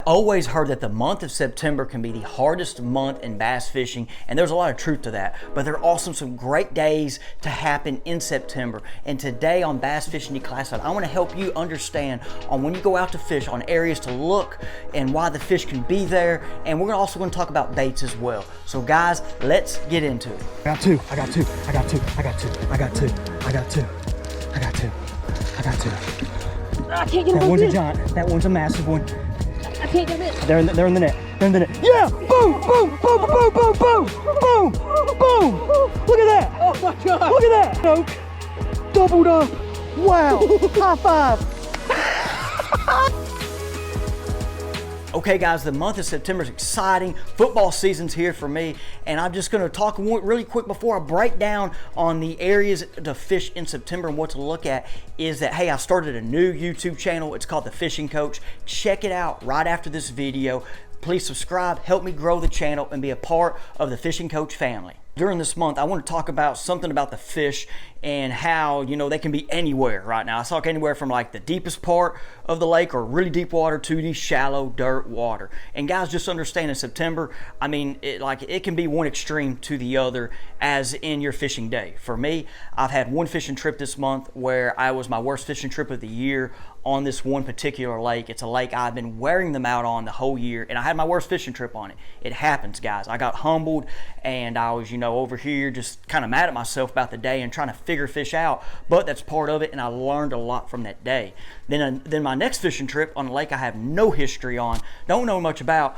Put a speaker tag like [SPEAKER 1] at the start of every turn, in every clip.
[SPEAKER 1] always heard that the month of September can be the hardest month in bass fishing, and there's a lot of truth to that. But there are also some great days to happen in September. And today on Bass Fishing Declassified, I want to help you understand on when you go out to fish, on areas to look and why the fish can be there. And we're also going to talk about baits as well. So guys, let's get into it.
[SPEAKER 2] I got two. I got two. I got two. I got two. I got two. I got two. I got two. I got two.
[SPEAKER 3] I can't get him.
[SPEAKER 2] That one's a giant. That one's a massive one.
[SPEAKER 3] I can't get it.
[SPEAKER 2] They're in the net. They're in the net. Yeah! Boom! Boom! Boom! Boom! Boom! Boom! Boom! Boom! Look at that!
[SPEAKER 3] Oh my God!
[SPEAKER 2] Look at that! Nope. Doubled up. Wow! High five!
[SPEAKER 1] Okay guys, the month of September is exciting. Football season's here for me, and I'm just going to talk really quick before I break down on the areas to fish in September and what to look at is that, hey, I started a new YouTube channel. It's called The Fishing Coach. Check it out right after this video. Please subscribe, help me grow the channel, and be a part of the Fishing Coach family. During this month, I want to talk about something about the fish and how, you know, they can be anywhere right now. I talk anywhere from like the deepest part of the lake or really deep water to the shallow dirt water. And guys, just understand in September, I mean, it can be one extreme to the other as in your fishing day. For me, I've had one fishing trip this month where I was my worst fishing trip of the year on this one particular lake. It's a lake I've been wearing them out on the whole year, and I had my worst fishing trip on it. It happens, guys. I got humbled, and I was, you know, over here just kind of mad at myself about the day and trying to figure fish out, but that's part of it, and I learned a lot from that day. Then my next fishing trip on a lake I have no history on, don't know much about,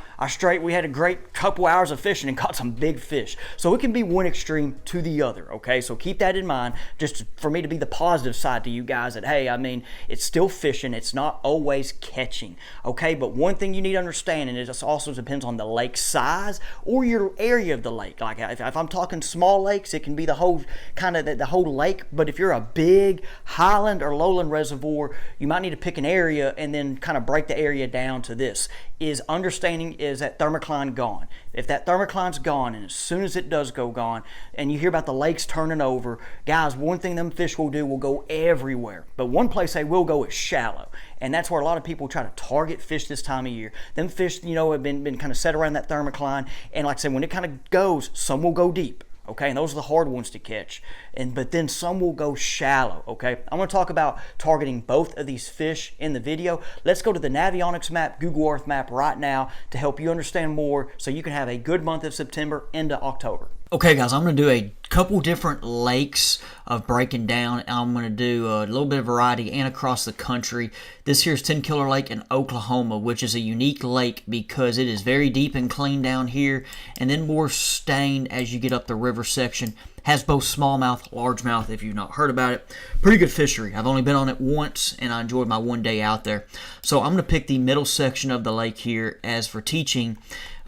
[SPEAKER 1] we had a great couple hours of fishing and caught some big fish. So it can be one extreme to the other, okay? So keep that in mind, just for me to be the positive side to you guys that, hey, I mean, it's still fishing, it's not always catching, okay? But one thing you need to understand, and it also depends on the lake size or your area of the lake. Like if I'm talking small lakes, it can be the whole kind of the whole lake. But if you're a big highland or lowland reservoir, you might need to pick an area and then kind of break the area down to this. Is understanding, is that thermocline gone? If that thermocline's gone, and as soon as it does go gone, and you hear about the lakes turning over, guys, one thing them fish will do will go everywhere. But one place they will go is shallow. And that's where a lot of people try to target fish this time of year. Them fish, you know, have been kind of set around that thermocline. And like I said, when it kind of goes, some will go deep. Okay, and those are the hard ones to catch. But then some will go shallow, okay? I'm gonna talk about targeting both of these fish in the video. Let's go to the Navionics map, Google Earth map right now to help you understand more so you can have a good month of September into October. Okay guys, I'm going to do a couple different lakes of breaking down. I'm going to do a little bit of variety and across the country. This here is 10 Killer Lake in Oklahoma, which is a unique lake because it is very deep and clean down here and then more stained as you get up the river section. Has both smallmouth, largemouth, if you've not heard about it. Pretty good fishery. I've only been on it once and I enjoyed my one day out there. So I'm going to pick the middle section of the lake here as for teaching.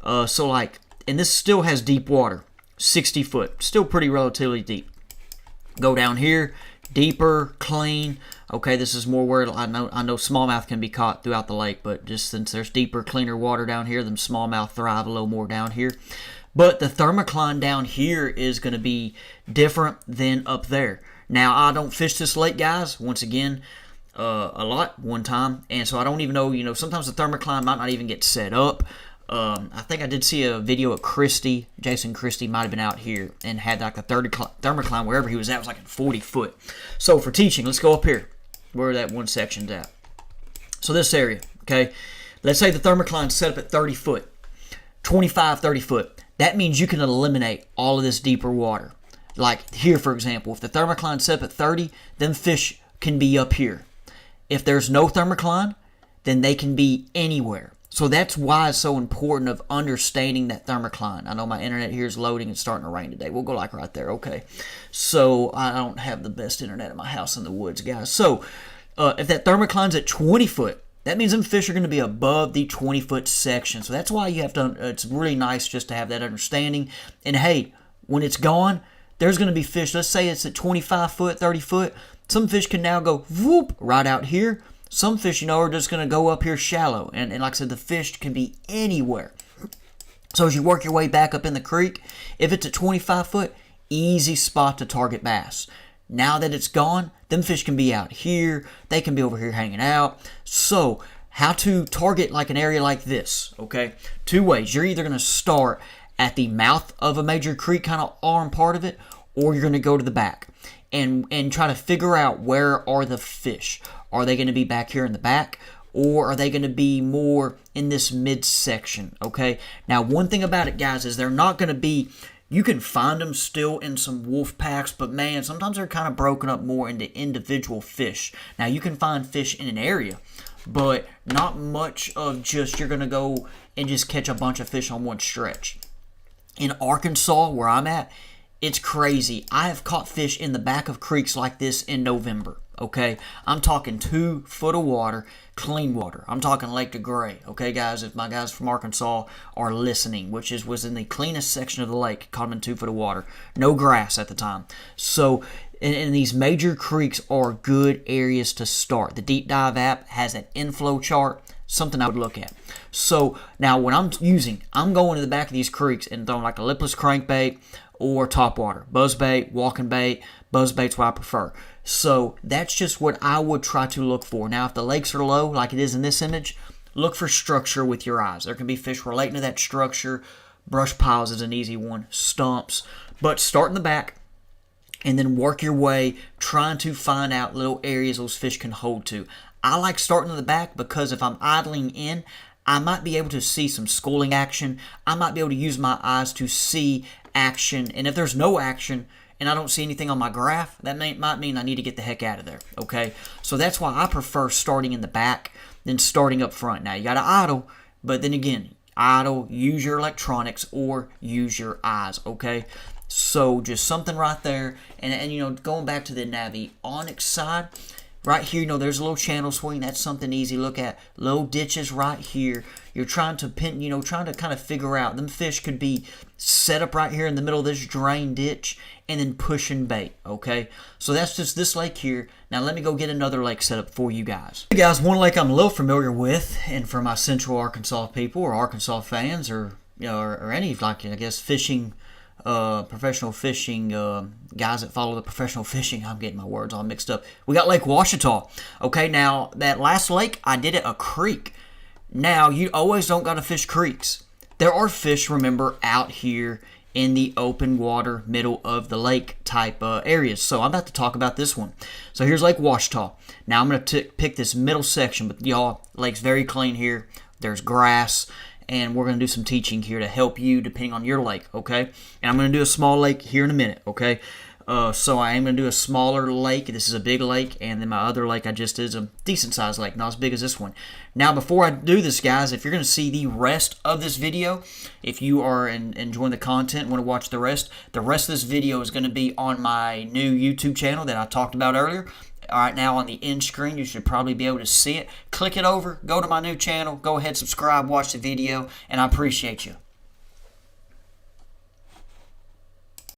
[SPEAKER 1] And this still has deep water. 60 foot, still pretty relatively deep. Go down here, deeper, clean. Okay, this is more where I know smallmouth can be caught throughout the lake, but just since there's deeper, cleaner water down here, them smallmouth thrive a little more down here. But the thermocline down here is going to be different than up there. Now, I don't fish this lake, guys, once again, a lot one time, and so I don't even know, you know, sometimes the thermocline might not even get set up. I think I did see a video of Jason Christie might have been out here and had like a thermocline wherever he was at was like at 40 foot. So for teaching, let's go up here where that one section's at. So this area, okay, let's say the thermocline's set up at 30 foot, 25, 30 foot. That means you can eliminate all of this deeper water. Like here, for example, if the thermocline's set up at 30, then fish can be up here. If there's no thermocline, then they can be anywhere. So that's why it's so important of understanding that thermocline. I know my internet here is loading and starting to rain today. We'll go like right there, okay. So I don't have the best internet at my house in the woods, guys. So if that thermocline's at 20 foot, that means them fish are going to be above the 20-foot section. So that's why you have to, it's really nice just to have that understanding. And hey, when it's gone, there's going to be fish. Let's say it's at 25 foot, 30 foot. Some fish can now go whoop right out here. Some fish, you know, are just going to go up here shallow. And like I said, the fish can be anywhere. So as you work your way back up in the creek, if it's at 25 foot, easy spot to target bass. Now that it's gone, them fish can be out here. They can be over here hanging out. So how to target like an area like this, okay? Two ways. You're either going to start at the mouth of a major creek, kind of arm part of it, or you're going to go to the back and try to figure out where are the fish. Are they going to be back here in the back, or are they going to be more in this midsection, okay? Now, one thing about it, guys, is they're not going to be, you can find them still in some wolf packs, but man, sometimes they're kind of broken up more into individual fish. Now, you can find fish in an area, but not much of just you're going to go and just catch a bunch of fish on one stretch. In Arkansas, where I'm at, it's crazy. I have caught fish in the back of creeks like this in November, okay? I'm talking 2 foot of water, clean water. I'm talking Lake DeGray, okay, guys? If my guys from Arkansas are listening, which was in the cleanest section of the lake, caught them in 2 foot of water. No grass at the time. So, and these major creeks are good areas to start. The Deep Dive app has an inflow chart, something I would look at. So, now what I'm going to the back of these creeks and throwing like a lipless crankbait or topwater. Buzzbait, walking bait, buzzbait's what I prefer. So that's just what I would try to look for. Now, if the lakes are low, like it is in this image, look for structure with your eyes. There can be fish relating to that structure. Brush piles is an easy one. Stumps. But start in the back and then work your way trying to find out little areas those fish can hold to. I like starting in the back because if I'm idling in, I might be able to see some schooling action. I might be able to use my eyes to see action. And if there's no action and I don't see anything on my graph, that might mean I need to get the heck out of there, okay? So that's why I prefer starting in the back than starting up front. Now, you got to idle, but then again, idle, use your electronics, or use your eyes, okay? So just something right there. And you know, going back to the Navi Onyx side, right here, there's a little channel swing. That's something easy to look at. Little ditches right here. You're trying to trying to kind of figure out. Them fish could be set up right here in the middle of this drain ditch and then pushing bait, okay? So that's just this lake here. Now let me go get another lake set up for you guys. Hey guys, one lake I'm a little familiar with, and for my Central Arkansas people or Arkansas fans or or any, like, I guess, fishing, professional fishing guys that follow the professional fishing. I'm getting my words all mixed up. We got Lake Ouachita. Okay, now that last lake I did at a creek. Now you always don't gotta fish creeks. There are fish, remember, out here in the open water, middle of the lake type areas. So I'm about to talk about this one. So here's Lake Ouachita. Now I'm gonna pick this middle section, but y'all, lake's very clean here. There's grass. And we're going to do some teaching here to help you depending on your lake, okay? And I'm going to do a small lake here in a minute, okay? So I am going to do a smaller lake. This is a big lake, and then my other lake I just did is a decent-sized lake, not as big as this one. Now, before I do this, guys, if you're going to see the rest of this video, if you are enjoying the content and want to watch the rest of this video is going to be on my new YouTube channel that I talked about earlier. All right, now on the end screen, you should probably be able to see it. Click it over, go to my new channel, go ahead, subscribe, watch the video, and I appreciate you.